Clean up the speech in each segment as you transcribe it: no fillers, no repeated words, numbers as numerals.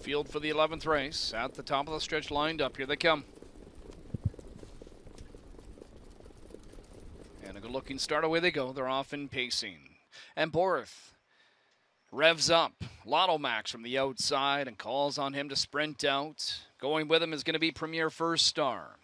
Field for the 11th race. At the top of the stretch, lined up. Here they come. And a good-looking start. Away they go. They're off in pacing. And Borth revs up. Lotto Max from the outside and calls on him to sprint out. Going with him is going to be Premier First Star.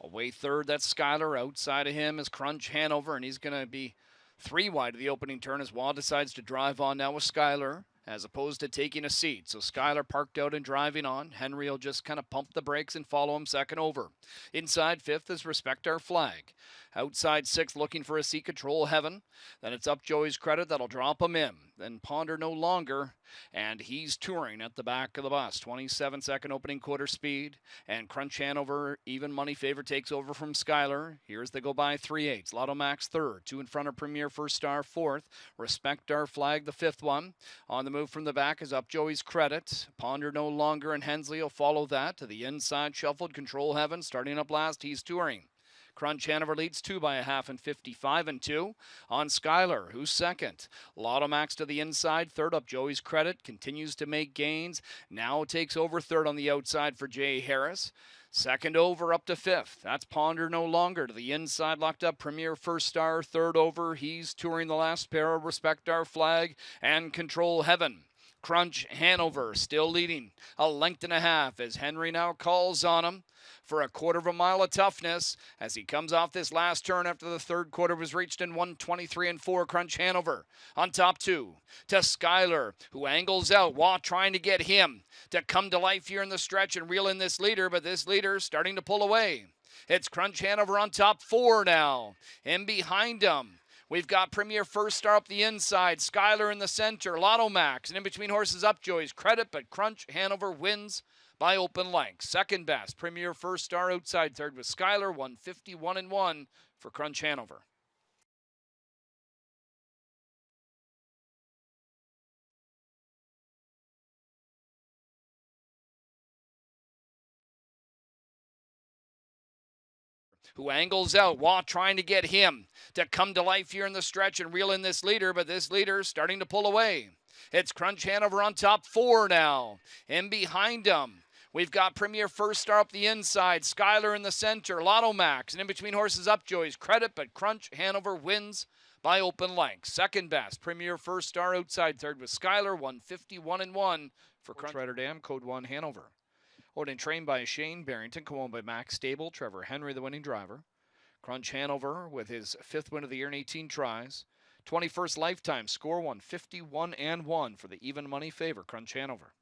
Away third, that's Skylar. Outside of him is Crunch Hanover, and he's going to be 3 wide of the opening turn as Wad decides to drive on now with Skylar, as opposed to taking a seat. So Skylar parked out and driving on. Henry will just kind of pump the brakes and follow him second over. Inside fifth is Respect Our Flag. Outside sixth, looking for a seat, Control Heaven. Then it's Up Joey's Credit. That'll drop him in. Then Ponder No Longer, and he's touring at the back of the bus. 27-second opening quarter speed. And Crunch Hanover, even money favorite, takes over from Skylar. Here's they go by 3/8. Lotto Max third. 2 in front of Premier First Star fourth. Respect Our Flag the fifth one. On the move from the back is Up Joey's Credit. Ponder No Longer, and Hensley will follow that. To the inside, shuffled Control Heaven. Starting up last, he's touring. Crunch Hanover leads 2 by a half and 55-2 on Skylar, who's second. Lotto Max to the inside, third. Up Joey's Credit continues to make gains. Now takes over third on the outside for Jay Harris. Second over up to fifth. That's Ponder No Longer. To the inside, locked up Premier First Star. Third over, he's touring the last pair of Respect Our Flag and Control Heaven. Crunch Hanover still leading a length and a half as Henry now calls on him for a quarter of a mile of toughness as he comes off this last turn after the third quarter was reached in 1:23-4. Crunch Hanover on top 2 to Skylar, who angles out. Watt trying to get him to come to life here in the stretch and reel in this leader, but this leader starting to pull away. It's Crunch Hanover on top 4 now, and behind him we've got Premier First Star up the inside, Skylar in the center, Lotto Max, and in between horses Up Joey's Credit, but Crunch Hanover wins by open length. Second best, Premier First Star outside third with Skylar, 151-1 for Crunch Hanover. Who angles out. Watt trying to get him to come to life here in the stretch and reel in this leader, but this leader starting to pull away. It's Crunch Hanover on top 4 now, and behind him we've got Premier First Star up the inside, Skylar in the center, Lotto Max, and in between horses Up Joey's Credit, but Crunch Hanover wins by open length. Second best, Premier First Star outside third with Skylar, 151-1 for Crunch Rider Dam, code 1 Hanover. Owned and trained by Shane Barrington, co-owned by Max Stable, Trevor Henry, the winning driver. Crunch Hanover with his 5th win of the year in 18 tries. 21st lifetime score, 151-1 for the even money favor, Crunch Hanover.